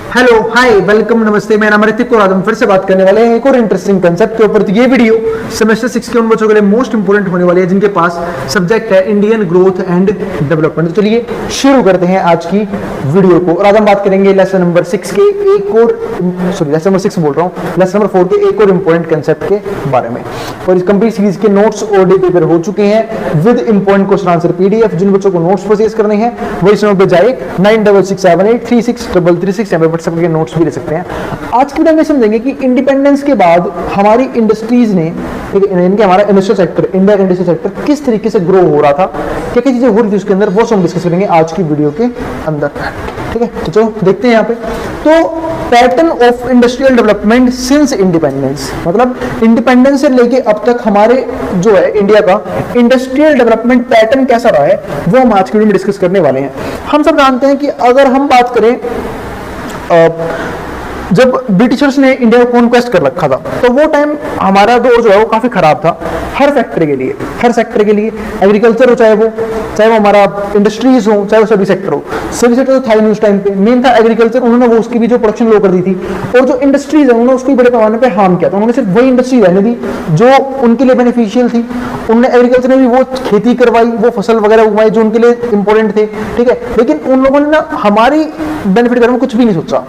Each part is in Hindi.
हेलो हाय वेलकम नमस्ते, मेरा नाम ऋतिक और आज हम फिर से बात करने वाले हैं एक और इंटरेस्टिंग कंसेप्ट के ऊपर। तो ये वीडियो सेमेस्टर 6 के उन बच्चों के लिए मोस्ट इंपोर्टेंट होने वाली है जिनके पास सब्जेक्ट है इंडियन ग्रोथ एंड डेवलपमेंट। तो चलिए शुरू करते हैं आज की वीडियो को। और आज हम बात करेंगे लेसन नंबर 6 के एक और लेसन नंबर 6 बोल रहा हूँ, लेसन नंबर 4 के एक और इंपॉर्टेंट कंसेप्ट के बारे में। और इस कंप्लीट सीरीज के नोट्स ऑलरेडी प्रिपेयर हो चुके हैं with important question answer PDF. जिन बच्चों को नोट्स परचेज करने हैं वो इस नंबर पे जाए 9667836336 व्हाट्सएप के नोट्स भी ले सकते हैं। आज की वीडियो में समझेंगे कि इंडिपेंडेंस के बाद हमारी इंडस्ट्रीज ने, इनके हमारा इंडस्ट्रियल सेक्टर, इंडिया का इंडस्ट्रियल सेक्टर किस तरीके से ग्रो हो रहा था, क्या क्या चीजें हो रही थी उसके अंदर, वो सब डिस्कस करेंगे आज की वीडियो के अंदर। ठीक है, तो चलो देखते हैं यहाँ पे। तो pattern of industrial development since independence, मतलब इंडिपेंडेंस से लेके अब तक हमारे जो है इंडिया का इंडस्ट्रियल डेवलपमेंट पैटर्न कैसा रहा है वो हम आज की वीडियो में डिस्कस करने वाले हैं। हम सब जानते हैं कि अगर हम बात करें जब ब्रिटिशर्स ने इंडिया को कॉन्क्वेस्ट कर रखा था तो वो टाइम हमारा दौर जो है वो काफी खराब था हर सेक्टर के लिए, एग्रीकल्चर हो चाहे वो हमारा इंडस्ट्रीज हो, चाहे वो सभी सेक्टर हो, सभी सेक्टर तो था ही नहीं उस टाइम पे। मेन था एग्रीकल्चर, उन्होंने वो उसकी भी जो प्रोडक्शन लो कर दी थी। और जो इंडस्ट्रीज है उन्होंने उसको बड़े पैमाने पे हार्म किया था। उन्होंने सिर्फ वही इंडस्ट्री रहने दी जो उनके लिए बेनिफिशियल थी। उन्होंने एग्रीकल्चर में भी वो खेती करवाई, वो फसल वगैरह उगाई जो उनके लिए इंपॉर्टेंट थे। ठीक है, लेकिन उन लोगों ने ना हमारी बेनिफिट करने में कुछ भी नहीं सोचा।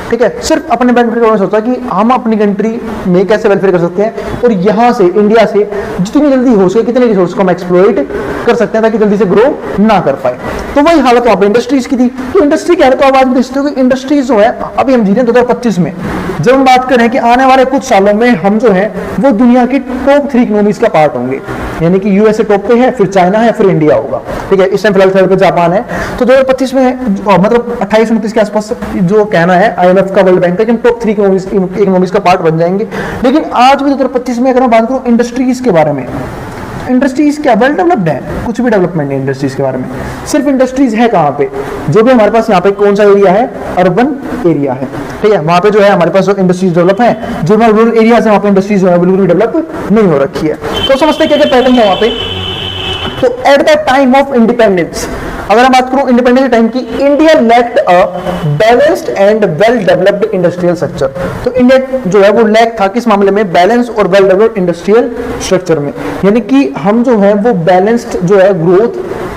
ठीक है, सिर्फ अपने बेनिफिट का सोचा कि हम अपनी कंट्री में कैसे वेलफेयर कर सकते हैं और यहाँ से इंडिया से जितनी जल्दी हो सके कितने रिसोर्स को हम एक्सप्लॉइट कर सकते हैं ताकि जल्दी से ग्रो ना कर पाए। तो वही हालत वहाँ पे इंडस्ट्रीज की थी। तो इंडस्ट्री क्या है, तो आवाज देखते हो कि इंडस्ट्रीज जो है अभी हम जी रहे हैं 2025 में। जब हम बात करें कि आने वाले कुछ सालों में हम जो है वो दुनिया की टॉप 3 इकोनॉमीज का पार्ट होंगे, यानी कि यूएसए टॉप पे है, फिर चाइना है, फिर इंडिया होगा। ठीक है, इस टाइम फिलहाल पे जापान है। तो 2025 में मतलब 28-29 के आसपास जो कहना है IMF का, वर्ल्ड बैंक का, कि हम टॉप 3 इकोनॉमीज का पार्ट बन जाएंगे। लेकिन आज भी 2025 में अगर मैं बात करूं इंडस्ट्रीज के बारे में, इंडस्ट्रीज क्या वेल डेवलप्ड है? कुछ भी डेवलपमेंट नहीं इंडस्ट्रीज के बारे में। सिर्फ इंडस्ट्रीज है कहाँ पे, जो भी हमारे पास यहाँ पे कौन सा एरिया है, अर्बन एरिया है। ठीक है, वहाँ पे जो है हमारे पास जो इंडस्ट्रीज डेवलप है, जो हमारे रूरल एरिया है वहाँ पे इंडस्ट्रीज जो है बिल्कुल भी डेवलप नहीं हो रखी है। तो समझते हैं क्या क्या पैटर्न है वहाँ पे। तो at the time of independence, अगर मैं बात करूं इंडिपेंडेंस के टाइम की, India lacked a balanced and well developed industrial structure. तो इंडिया जो है वो लैक था किस मामले में, बैलेंस और वेल डेवलप्ड इंडस्ट्रियल स्ट्रक्चर में। यानी कि हम जो है वो बैलेंस्ड जो है ग्रोथ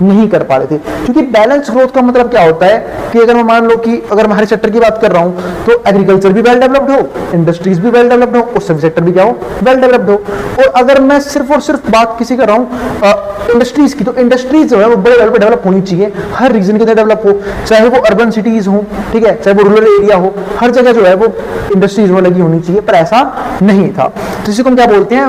नहीं कर पा रहे थे। क्योंकि बैलेंस ग्रोथ का मतलब क्या होता है कि अगर मैं मान लो कि अगर मैं हर सेक्टर की बात कर रहा हूं तो एग्रीकल्चर भी वेल डेवलप्ड हो, इंडस्ट्रीज भी वेल डेवलप्ड हो और सभी सेक्टर भी क्या हो, वेल डेवलप्ड हो। और अगर मैं सिर्फ और सिर्फ बात किसी कर रहा हूं इंडस्ट्रीज की, तो इंडस्ट्रीज जो है वो बड़े लेवल पे डेवलप होनी चाहिए, हर रीजन के अंदर डेवलप हो, चाहे वो अर्बन सिटीज हो, ठीक है, चाहे वो रूरल एरिया हो, हर जगह जो है वो इंडस्ट्रीज में लगी होनी चाहिए। पर ऐसा नहीं था। तो इसी को हम क्या बोलते हैं,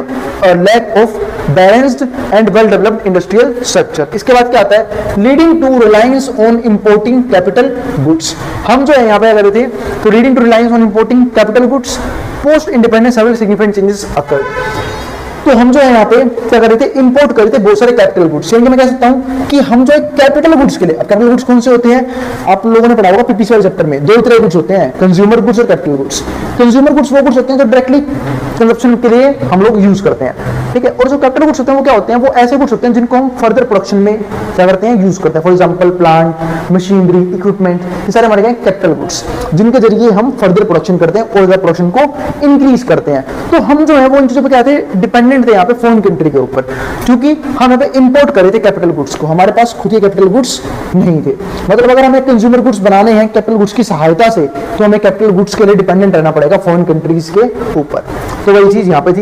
lack of balanced and well developed industrial structure. इसके बाद क्या आता है, leading to reliance on importing capital goods. हम जो है यहाँ पे अगर थे तो leading to reliance on importing capital goods, post independence several significant changes occurred. तो हम जो है यहाँ पे क्या कर रहे थे, इंपोर्ट कर रहे थे बहुत सारे कैपिटल गुड्स। यानी मैं कह सकता हूँ कि हम जो है कैपिटल गुड्स के लिए, अब कैपिटल गुड्स कौन से होते हैं, आप लोगों ने पढ़ा होगा पीपीसी वाले चैप्टर में, 2 तरह के गुड्स होते हैं, कंज्यूमर गुड्स और कैपिटल गुड्स। कंज्यूमर गुड्स वो गुड्स होते हैं जो डायरेक्टली कंजप्शन के लिए हम लोग यूज करते हैं। ठीक है, और जो कैपिटल गुड्स होते हैं वो क्या होते हैं, वो ऐसे गुड्स होते हैं जिनको हम फर्दर प्रोडक्शन में क्या करते हैं, यूज करते हैं। For example plant, machinery, equipment, ये सारे हमारे क्या कैपिटल गुड्स, जिनके जरिए हम फर्दर प्रोडक्शन करते हैं और प्रोडक्शन को इंक्रीज करते हैं। तो हम जो है वो इन चीजों पर क्या थे, डिपेंडेंट थे यहाँ पे फॉरेन कंट्री के ऊपर, क्योंकि हम यहाँ पे इंपोर्ट कर रहे थे कैपिटल गुड्स को, हमारे पास खुद के कैपिटल गुड्स नहीं थे। मतलब अगर हमें कंज्यूमर गुड्स बनाने हैं कैपिटल गुड्स की सहायता से, तो हमें कैपिटल गुड्स के लिए डिपेंडेंट रहना पड़ेगा फॉरेन कंट्रीज के ऊपर। तो वही चीज यहाँ पे थी।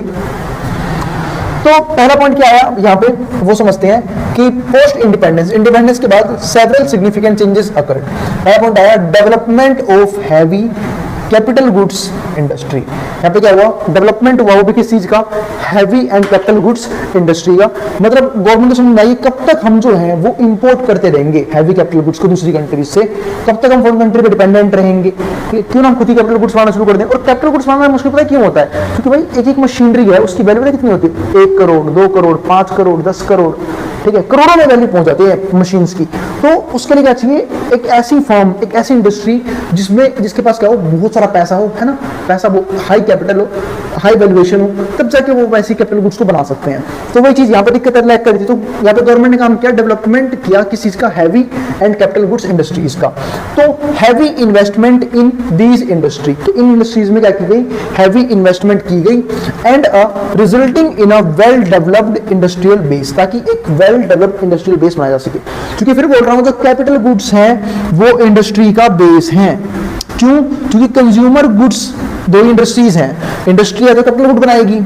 तो पहला पॉइंट क्या आया यहाँ पे वो समझते हैं कि पोस्ट इंडिपेंडेंस, इंडिपेंडेंस के बाद सेवरल सिग्निफिकेंट चेंजेस अकर्ड। पहला पॉइंट आया development of heavy capital goods industry. यहाँ पे क्या हुआ, डेवलपमेंट हुआ, वो भी किस चीज का, heavy and capital goods industry का। मतलब गवर्नमेंट को समझ आई कब तक हम जो है वो इंपोर्ट करते रहेंगे हैवी कैपिटल गुड्स को दूसरी कंट्रीज से, कब तक हम फॉरेन कंट्री पे डिपेंडेंट रहेंगे, क्यों ना हम खुद ही कैपिटल गुड्स बनाना शुरू कर दें। और कैपिटल गुड्स बनाना मुश्किल पता क्यों होता है, क्योंकि भाई एक एक मशीनरी है उसकी वैल्यू पता कितनी होती है, 1 करोड़, 2 करोड़, 5 करोड़, 10 करोड़, ठीक है, करोड़ों में वैल्यू पहुंच जाती है मशीन्स की। तो उसके लिए क्या चाहिए, एक ऐसी फर्म, एक ऐसी इंडस्ट्री जिसमें जिसके पास क्या हो, बहुत सारा पैसा हो, है ना, पैसा वो हाई कैपिटल हो, हाई वैल्यूएशन हो, तब जाके वो वैसी कैपिटल गुड्स को बना सकते हैं। तो वही चीज़ यहाँ पे दिक्कत लैक कर दी। तो यहाँ पे गवर्नमेंट ने काम किया, डेवलपमेंट किया किस चीज़ का, heavy and capital goods industries का। तो heavy investment in these industry, तो इन इंडस्ट्रीज में क्या की गई, हैवी इन्वेस्टमेंट की गई and resulting in a well developed industrial base, ताकि एक वेल डेवलप्ड इंडस्ट्रियल बेस बनाया जा सके। क्योंकि फिर बोल रहा हूँ जो कैपिटल गुड्स हैं वो इंडस्ट्री का बेस हैं। क्यों? क्योंकि कंज्यूमर गुड्स दो इंडस्ट्रीज हैं, इंडस्ट्री या तो कैपिटल गुड बनाएगी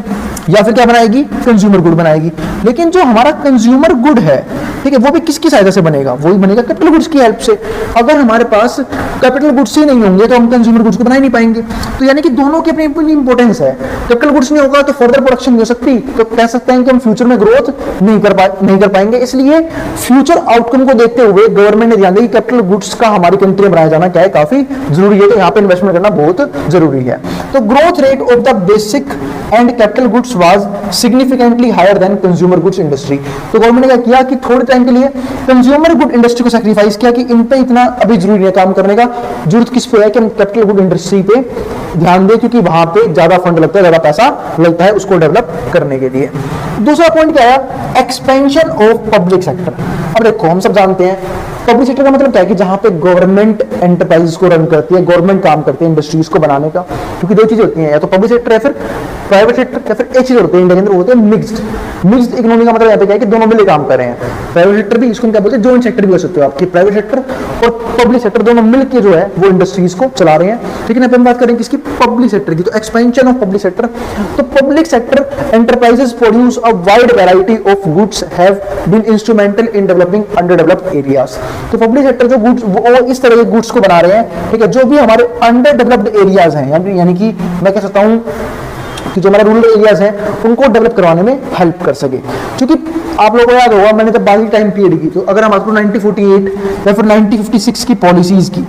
या फिर क्या बनाएगी, कंज्यूमर गुड बनाएगी। लेकिन जो हमारा कंज्यूमर गुड है, ठीक है, वो भी किसकी सहायता से बनेगा, वही बनेगा कैपिटल गुड्स की हेल्प से। अगर हमारे पास कैपिटल गुड्स ही नहीं होंगे तो हम कंज्यूमर गुड्स को बना ही नहीं पाएंगे। तो यानी कि दोनों की अपनी अपनी इंपॉर्टेंस है। कैपिटल गुड्स नहीं होगा तो फर्दर प्रोडक्शन नहीं हो सकती, तो कह सकते हैं कि हम फ्यूचर में ग्रोथ नहीं कर पाएंगे। इसलिए फ्यूचर आउटकम को देखते हुए गवर्नमेंट ने ध्यान दिया कि कैपिटल गुड्स का हमारी कंट्री में बनाया जाना क्या है, काफी जरूरी है। तो यहाँ पे इन्वेस्टमेंट करना बहुत जरूरी है। तो growth rate of the basic and capital goods was significantly higher than consumer goods industry. तो गवर्नमेंट ने क्या किया कि थोड़े टाइम के लिए कंज्यूमर गुड इंडस्ट्री को सैक्रिफाइस किया कि इन पे इतना अभी जरूरी है काम करने का, जरूरत किस पे है कि हम कैपिटल गुड इंडस्ट्री पे ध्यान दें, क्योंकि वहां पे ज्यादा फंड लगता है, ज्यादा पैसा लगता है उसको डेवलप करने के लिए। दूसरा पॉइंट क्या है, एक्सपेंशन ऑफ पब्लिक सेक्टर। अब देखो हम सब जानते हैं पब्लिक सेक्टर का मतलब क्या है कि जहां पे गवर्नमेंट एंटरप्राइजेस को रन करती है, गवर्नमेंट काम करती है इंडस्ट्रीज को बनाने का। क्योंकि दो चीजें होती हैं, या तो पब्लिक सेक्टर या फिर प्राइवेट सेक्टर, या फिर एक चीज होती है इंडिया के अंदर होते हैं मिक्स्ड इकोनॉमी का मतलब यहाँ पे क्या है कि दोनों मिलकर काम कर रहे हैं। प्राइवेट सेक्टर भी, इसको क्या बोलते हैं, जॉइंट सेक्टर भी हो सकते हो आपकी, प्राइवेट सेक्टर और पब्लिक सेक्टर दोनों मिलकर जो है वो इंडस्ट्रीज को चला रहे हैं। लेकिन अपन बात करेंगे किसकी, पब्लिक सेक्टर की। तो एक्सपेंशन ऑफ पब्लिक सेक्टर, तो public sector enterprises produce a wide variety of goods have been instrumental in developing under developed areas. तो पब्लिक सेक्टर जो गुड्स वो इस तरह के गुड्स को बना रहे हैं, ठीक है, जो भी हमारे अंडर डेवलप्ड एरियाज हैं, यानी कि मैं कह सकता हूं कि जो हमारे रूरल एरियाज हैं उनको डेवलप करवाने में हेल्प कर सके। क्योंकि आप लोगों को याद होगा मैंने जब बाकी टाइम पीरियड की, तो अगर हम आपको 1948 या फिर 1956 की पॉलिसीज की,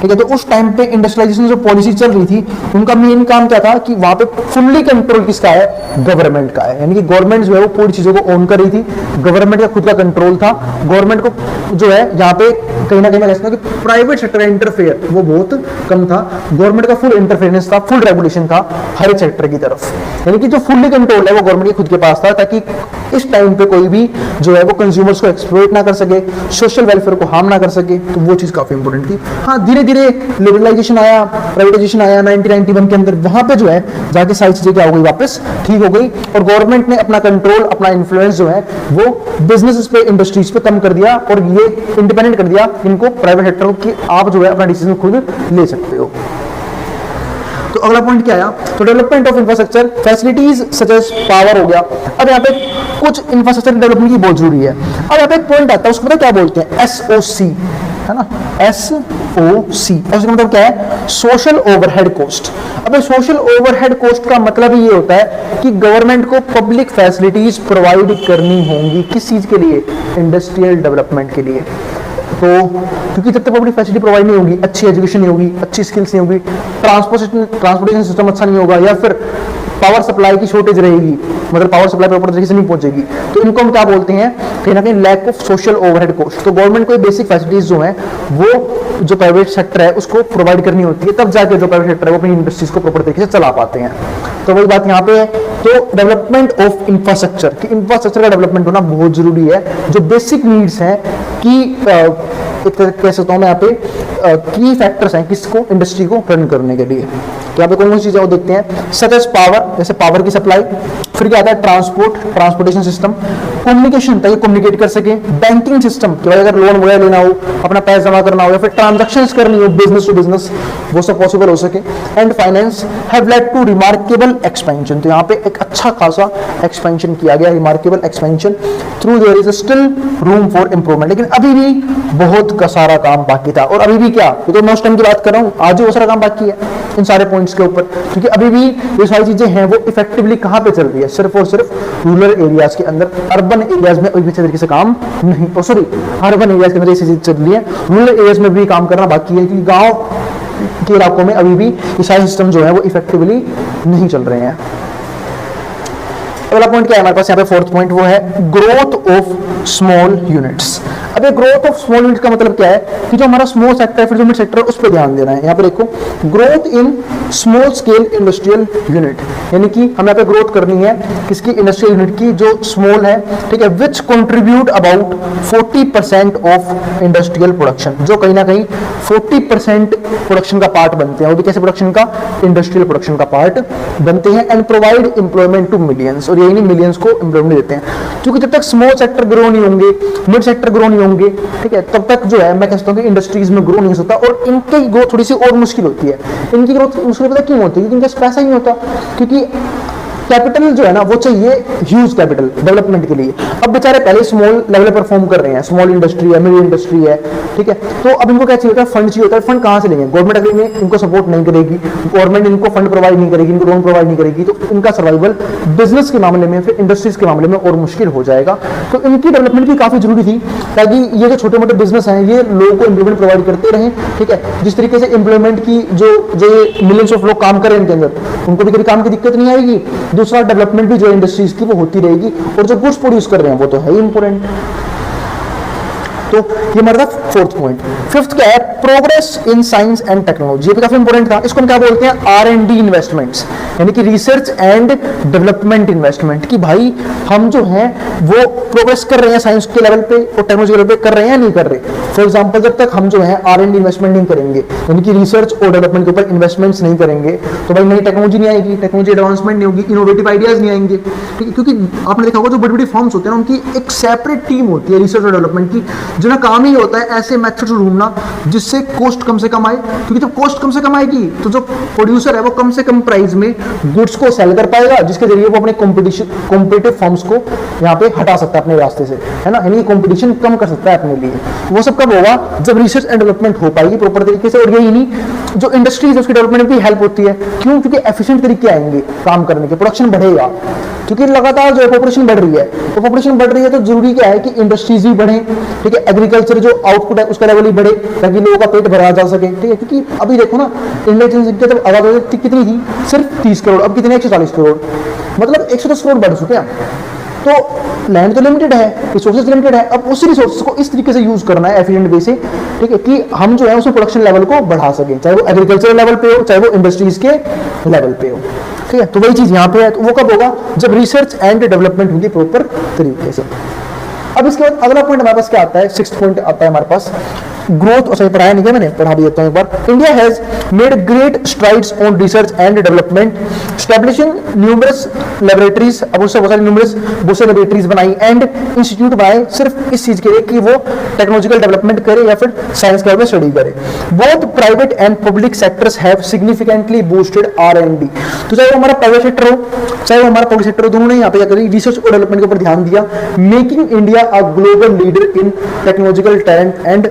ठीक है, तो उस टाइम पे इंडस्ट्रियलाइजेशन जो पॉलिसी चल रही थी उनका मेन काम क्या था कि वहां पे फुल्ली कंट्रोल किसका है, गवर्नमेंट का है। यानी कि गवर्नमेंट जो है वो पूरी चीजों को ओन कर रही थी, गवर्नमेंट का खुद का कंट्रोल था। गवर्नमेंट को जो है यहाँ पे कहीं ना कहीं मैं कहता हूं कि प्राइवेट सेक्टर का इंटरफेयर वो बहुत कम था, गवर्नमेंट का फुल इंटरफेरेंस था, फुल रेगुलेशन था हर एक सेक्टर की तरफ। यानी कि जो फुल्ली कंट्रोल है वो गवर्नमेंट के खुद के पास था, ताकि इस टाइम पे कोई भी जो है वो कंज्यूमर्स को एक्सप्लॉइट ना कर सके, सोशल वेलफेयर को हार्म ना कर सके। तो वो चीज काफी इंपॉर्टेंट थी। हाँ, धीरे धीरे लिबरलाइजेशन आया, प्राइवेटाइजेशन आया 1991 के अंदर, वहां पे जो है जाके सारी चीजें क्या हो गई, वापस ठीक हो गई और गवर्नमेंट ने अपना कंट्रोल, अपना इन्फ्लुएंस जो है वो बिजनेस पे, इंडस्ट्रीज पे कम कर दिया और ये इंडिपेंडेंट कर दिया इनको, प्राइवेट सेक्टर को, कि आप जो है अपना डिसीजन खुद ले सकते हो। तो अगला पॉइंट क्या आया, तो development of infrastructure facilities such as power हो गया। अब यहाँ पे कुछ इंफ्रास्ट्रक्चर डेवलपमेंट की बहुत जरूरी है। अब यहाँ पे एक पॉइंट आता है, उसको पता क्या बोलते हैं, SOC, है ना, SOC। उसका मतलब क्या है, सोशल ओवरहेड कॉस्ट। अब सोशल ओवरहेड कॉस्ट का मतलब ये होता है कि गवर्नमेंट को पब्लिक फैसिलिटीज प्रोवाइड करनी होंगी, किस चीज के लिए, इंडस्ट्रियल डेवलपमेंट के लिए। तो क्योंकि जब तक पब्लिक फैसिलिटी प्रोवाइड नहीं होगी, अच्छी एजुकेशन नहीं होगी, अच्छी स्किल्स नहीं होगी, ट्रांसपोर्टेशन सिस्टम अच्छा नहीं होगा, या फिर पावर सप्लाई की शॉर्टेज रहेगी, मतलब पावर सप्लाई प्रॉपर तरीके से नहीं पहुंचेगी, तो इनको हम क्या बोलते हैं, कहीं ना कहीं lack of social overhead cost. तो गवर्नमेंट को बेसिक फैसिलिटीज जो है वो जो प्राइवेट सेक्टर है उसको प्रोवाइड करनी होती है, तब जाके जो प्राइवेट सेक्टर है वो अपनी इंडस्ट्रीज को प्रॉपर तरीके से चला पाते हैं। तो वही बात यहाँ पे है। तो डेवलपमेंट ऑफ इंफ्रास्ट्रक्चर, कि इंफ्रास्ट्रक्चर का डेवलपमेंट होना बहुत जरूरी है। जो बेसिक नीड्स हैं कि एक तरह कह सकता हूँ मैं यहाँ पे की फैक्टर्स हैं किसको, इंडस्ट्री को रन करने के लिए। तो यहाँ पे कौन सी चीजें वो देखते हैं, सच एज पावर, जैसे पावर की सप्लाई, फिर क्या आता है ट्रांसपोर्टेशन सिस्टम, कम्युनिकेशन ताकि कम्युनिकेट कर सके, बैंकिंग सिस्टम कि भाई अगर लोन वगैरह लेना हो, अपना पैसा जमा करना हो, या फिर ट्रांजैक्शंस करनी हो बिजनेस टू बिजनेस, वो सब पॉसिबल हो सके। And finance have led to remarkable expansion. तो यहाँ पे एक अच्छा खासा एक्सपेंशन किया गया, remarkable expansion, through there is still room for improvement. लेकिन अभी भी बहुत का सारा काम बाकी था, और अभी भी क्या, तो मैं उस टाइम की बात कर रहा हूँ, आज भी वो सारा काम बाकी है इन सारे पॉइंट्स के ऊपर, क्योंकि अभी भी ये सारी चीजें हैं वो इफेक्टिवली कहाँ पे चल रही है, सिर्फ और सिर्फ रूरल एरियाज के अंदर। अर्बन एरियाज में अभी अच्छे तरीके से काम नहीं, सॉरी अर्बन एरियाज के अंदर ऐसी चीज चल रही है, रूरल एरियाज में भी काम करना बाकी है, क्योंकि गांव के इलाकों में अभी भी ये सारे सिस्टम जो है वो इफेक्टिवली नहीं चल रहे हैं। अगला पॉइंट क्या है हमारे पास यहाँ पे, फोर्थ पॉइंट, वो है ग्रोथ ऑफ स्मॉल यूनिट्स। अब ये ग्रोथ ऑफ स्मॉल यूनिट का मतलब क्या है कि जो हमारा स्मॉल सेक्टर है फिर जो मिड सेक्टर है उस पर ध्यान देना है। यहाँ पे देखो growth in small scale industrial unit, यानी कि हमें यहाँ पे ग्रोथ करनी है किसकी, इंडस्ट्रियल यूनिट की जो स्मॉल है, ठीक है, which contribute about 40% of industrial production, जो कहीं ना कहीं 40% प्रोडक्शन का पार्ट बनते हैं। वो भी कैसे प्रोडक्शन का, इंडस्ट्रियल प्रोडक्शन का पार्ट बनते हैं। And provide employment to millions, और यही नहीं मिलियंस को एम्प्लॉयमेंट देते हैं। क्योंकि जब तक स्मॉल सेक्टर ग्रो नहीं होंगे, मिड सेक्टर ग्रो नहीं होंगे, ठीक है, तब तक जो है मैं कहता हूं कि इंडस्ट्रीज में ग्रो नहीं हो सकता, और इनकी ग्रोथ थोड़ी सी और मुश्किल होती है। इनकी ग्रोथ मुश्किल पता क्यों होती है, क्योंकि इनके पास पैसा ही नहीं होता, क्योंकि कैपिटल जो है ना वो चाहिए ह्यूज कैपिटल डेवलपमेंट के लिए। अब बेचारे पहले स्मॉल लेवल पर परफॉर्म कर रहे हैं, स्मॉल इंडस्ट्री है, मिड इंडस्ट्री है, ठीक है, तो अब इनको क्या चाहिए होता है, फंड चाहिए होता है। फंड कहां से लेंगे, गवर्नमेंट अगर इनको सपोर्ट नहीं करेगी, गवर्नमेंट इनको फंड प्रोवाइड नहीं करेगी, इनको लोन प्रोवाइड नहीं करेगी, तो इनका सर्वाइवल बिजनेस के मामले में, फिर इंडस्ट्रीज के मामले में और मुश्किल हो जाएगा। तो इनकी डेवलपमेंट भी काफी जरूरी थी, ताकि ये जो छोटे मोटे बिजनेस हैं ये लोगों को एम्प्लॉयमेंट प्रोवाइड करते रहें, ठीक है। जिस तरीके से एम्प्लॉयमेंट की जो मिलियंस ऑफ लोग काम कर रहे हैं इनके अंदर, उनको भी कभी काम की दिक्कत नहीं आएगी। दूसरा, डेवलपमेंट जो इंडस्ट्रीज की वो होती रहेगी, और जो गुड्स प्रोड्यूस कर रहे हैं वो तो है ही इंपॉर्टेंट। तो ये हमारा फोर्थ पॉइंट। फिफ्थ क्या है, progress in science and technology, ये भी काफी इंपॉर्टेंट था। इसको हम क्या बोलते हैं, R&D इन्वेस्टमेंट्स, यानी कि रिसर्च एंड डेवलपमेंट इन्वेस्टमेंट, कि भाई हम जो हैं वो प्रोग्रेस कर रहे हैं साइंस के लेवल पे और टेक्नोलॉजी के लेवल पे कर रहे हैं या नहीं कर रहे। फॉर एग्जांपल, जब तक हम जो है R&D इन्वेस्टमेंट नहीं करेंगे, यानी कि रिसर्च और डेवलपमेंट के ऊपर इन्वेस्टमेंट्स नहीं करेंगे, तो भाई नई टेक्नोलॉजी नहीं आएगी, टेक्नोलॉजी एडवांसमेंट नहीं होगी, इनोवेटिव आइडियाज नहीं आएंगे। क्योंकि आपने देखा होगा जो बड़ी बड़ी फर्म्स होते हैं उनकी एक सेपरेट टीम होती है रिसर्च और डेवलपमेंट की, जिनका काम ही होता है ऐसे मेथड्स ढूंढना जिससे कॉस्ट कम से कम आए। क्योंकि जब कॉस्ट कम से कम आएगी तो जो प्रोड्यूसर है वो कम से कम प्राइस में गुड्स को सेल कर पाएगा, जिसके जरिए वो अपने कॉम्पिटिटिव फर्म्स को यहाँ पे हटा सकता है अपने रास्ते से, है ना, यानी कंपटीशन कम कर सकता है अपने लिए। वो सब कब होगा, जब रिसर्च एंड डेवलपमेंट हो पाएगी प्रॉपर तरीके से। और यही नहीं, जो इंडस्ट्रीज है उसकी डेवलपमेंट भी हेल्प होती है। क्यों, क्योंकि एफिशिएंट तरीके आएंगे काम करने के, प्रोडक्शन बढ़ेगा। क्योंकि लगातार जो पॉपुलेशन बढ़ रही है, तो पॉपुलेशन बढ़ रही है तो जरूरी क्या है कि इंडस्ट्रीज भी बढ़े, ठीक है, एग्रीकल्चर जो आउटपुट है उसका लेवल ही बढ़े, ताकि लोगों का पेट भरा जा सके, ठीक है। क्योंकि अभी देखो ना, इंडिया की जनसंख्या जब आबादी कितनी थी, सिर्फ 30 करोड़, अब कितने 140 करोड़, मतलब 110 करोड़ बढ़ चुके हैं। तो लैंड तो लिमिटेड है, रिसोर्सेज लिमिटेड है, अब उसी रिसोर्सेज को इस तरीके से यूज करना है एफिशिएंट वे से, ठीक है, कि हम जो है उसमें प्रोडक्शन लेवल को बढ़ा सकें, चाहे वो एग्रीकल्चर लेवल पे हो, चाहे वो इंडस्ट्रीज के लेवल पे हो, ठीक है। तो वही चीज यहाँ पे है। तो वो कब होगा, जब रिसर्च एंड डेवलपमेंट होगी प्रॉपर तरीके से। अब इसके बाद अगला पॉइंट हमारे पास क्या आता है, सिक्स्थ पॉइंट आता है हमारे पास ग्रोथ। और सही पढ़ाया नहीं क्या मैंने, पढ़ा भी देता हूं एक बार। India has made great strides on research and development, establishing numerous laboratories, अब उससे बहुत सारी बहुत सारी लैबोरेटरीज बनाई एंड इंस्टीट्यूट बनाए, सिर्फ इस चीज के लिए कि वो टेक्नोलॉजिकल डेवलपमेंट करे या फिर साइंस के बारे में स्टडी करे। Both private and public sectors have significantly boosted R&D। तो चाहे वो हमारा प्राइवेट सेक्टर हो, चाहे वो हमारा पब्लिक सेक्टर हो, दोनों ने यहाँ पे क्या करी, रिसर्च और डेवलपमेंट के ऊपर ध्यान दिया, making India a global leader in technological talent and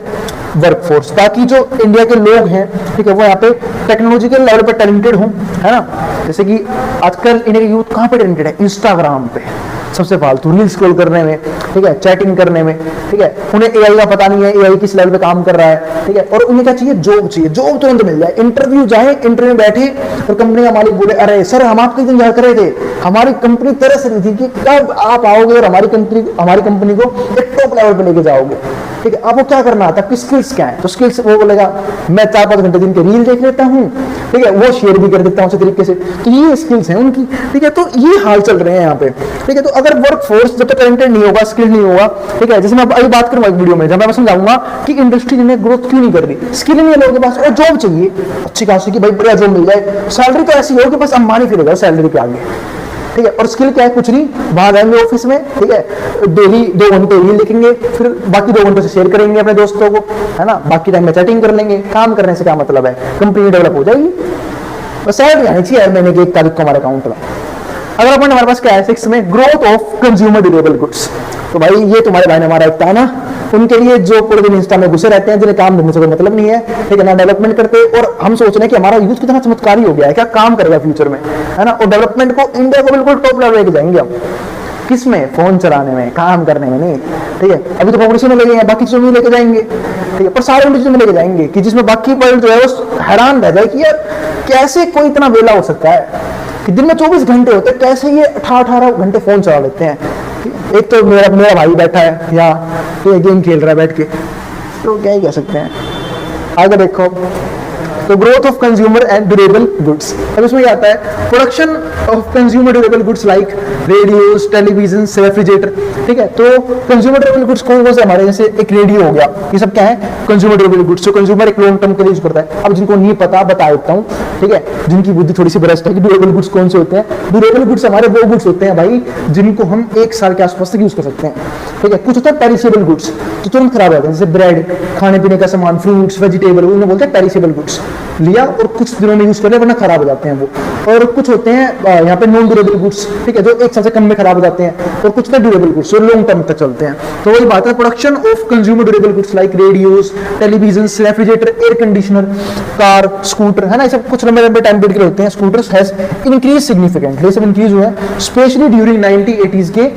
workforce, ताकि जो इंडिया के लोग हैं, ठीक है, वो यहाँ पे टेक्नोलॉजिकल लेवल पर टैलेंटेड हों, है ना। जैसे कि आजकल इंडिया के यूथ कहाँ पे टैलेंटेड है, इंस्टाग्राम पे सबसे फालतू रील स्क्रॉल करने में, ठीक है, चैटिंग करने में, ठीक है। उन्हें AI का पता नहीं है, AI किस लेवल पे काम कर रहा है, ठीक है। और उन्हें क्या चाहिए, जॉब चाहिए, जॉब तुरंत मिल जाए। इंटरव्यू जाए, इंटरव्यू में बैठे और कंपनी का मालिक बोले, अरे सर हम आपके इंतजार कर रहे थे, हमारी कंपनी तरस रही थी कि कब आप आओगे और हमारी कंपनी को एक टॉप लेवल पे लेके जाओगे, ठीक है। आपको क्या करना आता है, आपकी स्किल्स क्या है, तो स्किल्स वो बोलेगा मैं 4-5 घंटे दिन के रील देख लेता हूँ, ठीक है, वो शेयर भी कर देता हूँ उसी तरीके से। तो ये स्किल्स हैं उनकी, ठीक है। तो ये हाल चल रहे हैं यहाँ पे, ठीक है। तो अगर वर्क फोर्स जब तक टैलेंटेड नहीं होगा, स्किल नहीं होगा, ठीक है, जैसे मैं अभी बात करूंगा एक वीडियो में जब मैं समझाऊंगा कि इंडस्ट्री ने ग्रोथ क्यों नहीं कर रही, स्किल नहीं है लोगों के पास और जॉब चाहिए अच्छी खासी की, भाई बढ़िया जॉब मिल जाए, सैलरी तो ऐसी हो कि बस अंबानी फिरेगा सैलरी के आगे, ठीक है। और स्किल क्या है, कुछ नहीं, बाहर आएंगे ऑफिस में, ठीक है, डेली 2 घंटे रील लिखेंगे, फिर बाकी 2 घंटे से शेयर करेंगे अपने दोस्तों को, है ना, बाकी टाइम में चैटिंग कर लेंगे। काम करने से क्या मतलब है, कंपनी डेवलप हो जाएगी, बस सैलरी आनी चाहिए महीने की 1 तारीख को हमारे अकाउंट में। अगला पॉइंट हमारे पास क्या है, 6 में, growth of consumer durable goods. तो भाई ये तुम्हारे भाई ने हमारा एक था ना, उनके लिए जो पूरे दिन इंस्टा में घुसे रहते हैं, जिन्हें काम धंधे से कोई मतलब नहीं है, ठीक है ना, डेवलपमेंट करते, और हम सोच रहे हैं कि हमारा यूथ कितना चमत्कारी हो गया है, क्या काम करेगा फ्यूचर में, है ना। और डेवलपमेंट को, इंडिया को बिल्कुल टॉप लेवल लेके जाएंगे हम, किसमें, फोन चलाने में, काम करने में नहीं, ठीक है। अभी तो पॉपुलेशन में लेके, बाकी चीजों में लेके जाएंगे, ठीक है, पर सारे इंडस्ट्री में लेके जाएंगे कि जिसमें बाकी वर्ल्ड जो है वो हैरान रह जाए कि यार कैसे कोई इतना वेला हो सकता है कि दिन में 24 घंटे होते हैं, कैसे ये 18 घंटे फोन चला लेते हैं, एक तो मेरा भाई बैठा है या तो गेम खेल रहा है बैठ के, तो क्या ही कह सकते हैं। आगे देखो, तो growth of consumer and durable goods. अब इसमें क्या आता है, production of consumer durable goods like radios, television, refrigerator. ठीक है, तो कंज्यूमर ड्यूरेबल गुड्स कौन कौन से हमारे, जैसे एक रेडियो हो गया, ये सब क्या है कंज्यूमर ड्यूरेबल गुड्स, जो कंज्यूमर एक लॉन्ग टर्म के लिए यूज करता है। अब जिनको नहीं पता बता देता हूँ, ठीक है, जिनकी बुद्धि थोड़ी सी भ्रष्ट है कि ड्यूरेबल गुड्स कौन से होते हैं। ड्यूरेबल गुड्स हमारे वो गुड्स होते हैं भाई जिनको हम 1 साल के आसपास तक यूज कर सकते हैं। ठीक है, कुछ होता है पेरिसेबल गुड्स जो तुरंत खराब हो जाते हैं, जैसे ब्रेड, खाने पीने का सामान, फ्रूट्स, वेजिटेबल, उन्हें बोलते हैं पेरिसेबल गुड्स। लिया और कुछ दिनों में यूज कर लिया वरना खराब हो जाते हैं वो। और कुछ होते हैं यहाँ पे नॉन ड्यूरेबल गुड्स, ठीक है, जो 1 साल से कम में खराब हो जाते हैं। और कुछ होते हैं ड्यूरेबल गुड्स जो लॉन्ग टर्म तक चलते हैं। तो वही बात है, production of consumer durable goods like radios, television, refrigerator, air conditioner, car, scooter, है ना, ये सब कुछ लंबे लंबे टाइम पीरियड के होते हैं। स्कूटर्स हैज इंक्रीज सिग्निफिकेंटली, सब इंक्रीज हुआ है स्पेशली ड्यूरिंग 1980s के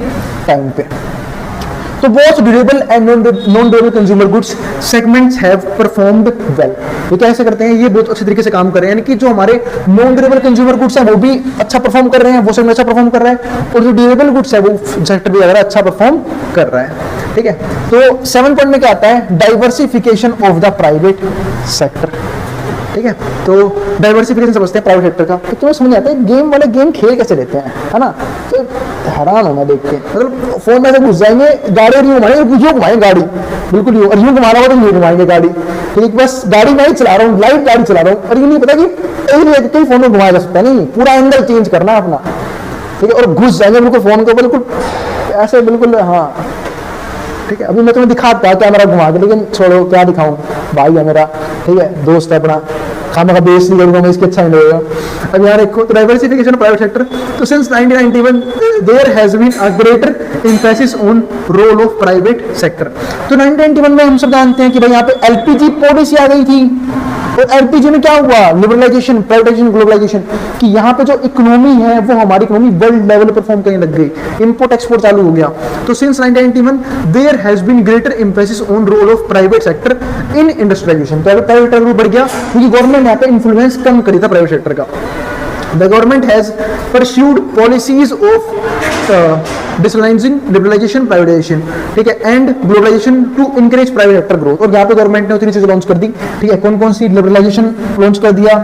टाइम पे। तो both durable and non-durable consumer goods segments have performed well। ये कैसे करते हैं, ये बहुत अच्छे तरीके से काम कर रहे हैं, यानी कि जो हमारे नॉन ड्यूरेबल कंज्यूमर गुड्स हैं वो भी अच्छा परफॉर्म कर रहे हैं, वो सेगमेंट अच्छा परफॉर्म कर रहा है, और जो ड्यूरेबल गुड्स है वो सेक्टर भी अगर अच्छा परफॉर्म कर रहा है। ठीक है, तो 7 पॉइंट में क्या आता है, diversification of the private sector. ठीक है, तो डाइवर्सिफिकेशन समझते हैं प्राइवेट सेक्टर का। तो तुम्हें समझ आता है गेम वाले गेम खेल कैसे लेते हैं, है ना। तो हैरान होना देख के, मतलब फोन में से घुस जाएंगे, गाड़ी यूं घुमाएंगे गाड़ी, बिल्कुल यूं, और यूं घुमाना होगा तो यूं घुमाएंगे गाड़ी। तो बस गाड़ी मैं ही चला रहा हूँ, लाइव गाड़ी चला रहा हूँ, और ये नहीं पता कि कई फोन में घुमाया जा सकता है, नहीं, पूरा एंगल चेंज करना है अपना। ठीक है, और घुस जाएंगे बिल्कुल फोन को, बिल्कुल ऐसे, बिल्कुल, हाँ। ठीक है, अभी मैं तुम्हें दिखाता कैमरा घुमा के, लेकिन छोड़ो क्या दिखाऊं, भाई है मेरा, ठीक है, दोस्त है अपना, खाना का बेस नहीं करूंगा मैं, इसके अच्छा नहीं लगेगा। अब यहाँ देखो, तो डाइवर्सिफिकेशन ऑफ प्राइवेट सेक्टर, तो since 1991 there has been a greater emphasis on role of private sector. तो 1991 में हम सब जानते हैं कि भाई यहाँ पे एलपीजी पॉलिसी आ गई थी, और एलपीजी में क्या हुआ, लिबरलाइजेशन, प्राइवेटाइजेशन, ग्लोबलाइजेशन, कि यहाँ पे जो इकोनॉमी है वो हमारी इकोनॉमी वर्ल्ड लेवल पर परफॉर्म करने लग गई, इंपोर्ट एक्सपोर्ट चालू हो गया। तो since 1991 there has been greater emphasis on role of private sector in industrialisation. तो प्राइवेट सेक्टर बढ़ गया क्योंकि गवर्नमेंट यहाँ पे इन्फ्लुएंस कम करी था प्राइवेट सेक्टर का। The government has pursued policies of delicensing, liberalization, privatization, ठीक है, and globalization to encourage private sector growth. और यहाँ पे गवर्नमेंट ने उतनी चीजें लॉन्च कर दी। ठीक है, कौन कौन सी, लिबरलाइजेशन लॉन्च कर दिया,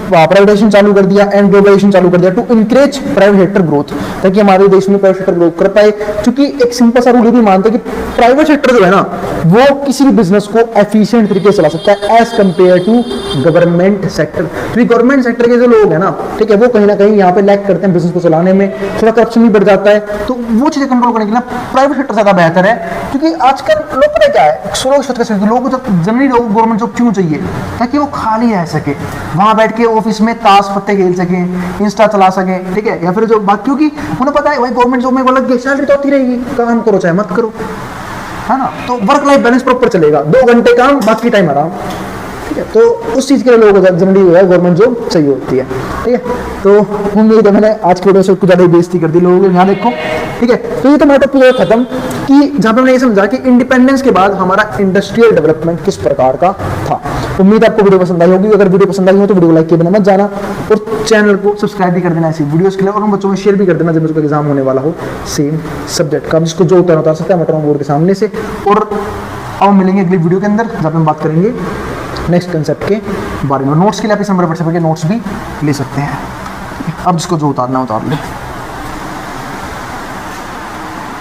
प्राइवेटाइजेशन चालू कर दिया, एंड ग्लोबलाइजेशन चालू कर दिया to encourage private sector growth, ताकि हमारे देश में प्राइवेट सेक्टर ग्रोथ कर पाए। क्योंकि एक सिंपल सा रूल ये भी मानते हैं कि प्राइवेट सेक्टर जो है ना वो किसी भी बिजनेस को एफिशिएंट तरीके से चला सकता है as compare to government sector. क्योंकि गवर्नमेंट सेक्टर के जो लोग हैं ना, ठीक है, वो कहीं ना कहीं यहाँ पे लैक करते हैं बिजनेस को चलाने में, थोड़ा करप्शन भी बढ़ जाता है। तो वो चीजें कंट्रोल करने के लिए प्राइवेट सेक्टर ज्यादा बेहतर है। क्योंकि आजकल लोग पता क्या है, लोगों को जनरली लोग गवर्नमेंट जॉब क्यों चाहिए, ताकि वो खाली रह सके, वहां बैठ के ऑफिस में ताश पत्ते खेल सके, इंस्टा चला सके, ठीक है, या फिर जो बात, क्योंकि उन्हें पता है भाई गवर्नमेंट जॉब में वो लग गई, सैलरी तो होती रहेगी, काम करो चाहे मत करो, है ना। तो वर्क लाइफ बैलेंस प्रॉपर चलेगा, 2 घंटे काम, बाकी टाइम आराम। ठीक है, तो उस चीज के लिए लोगों को जनरली गवर्नमेंट जॉब चाहिए होती है। ठीक है, तो उम्मीद है मैंने आज की वीडियो से कुछ ज्यादा बेइज्जती कर दी लोगों को। यहाँ देखो, ठीक है, तो ये तो मेरा टॉपिक खत्म, कि जहाँ पे हमने ये समझा कि इंडिपेंडेंस के बाद हमारा इंडस्ट्रियल डेवलपमेंट किस प्रकार का था। उम्मीद है आपको वीडियो पसंद आई होगी। अगर वीडियो पसंद आई हो तो वीडियो को लाइक किए बिना मत जाना, और चैनल को सब्सक्राइब भी कर देना ऐसी वीडियोस के लिए, और हम बच्चों में शेयर भी कर देना जब उसका एग्जाम होने वाला हो सेम सब्जेक्ट का, जिसको जो उतार सकता है मैं बोर्ड के सामने से। और अब मिलेंगे अगली वीडियो के अंदर जहाँ पे हम बात करेंगे नेक्स्ट कंसेप्ट के बारे में। नोट्स के लिए आप इस नंबर पर नोट्स भी ले सकते हैं। अब जिसको जो उतारना उतार ले।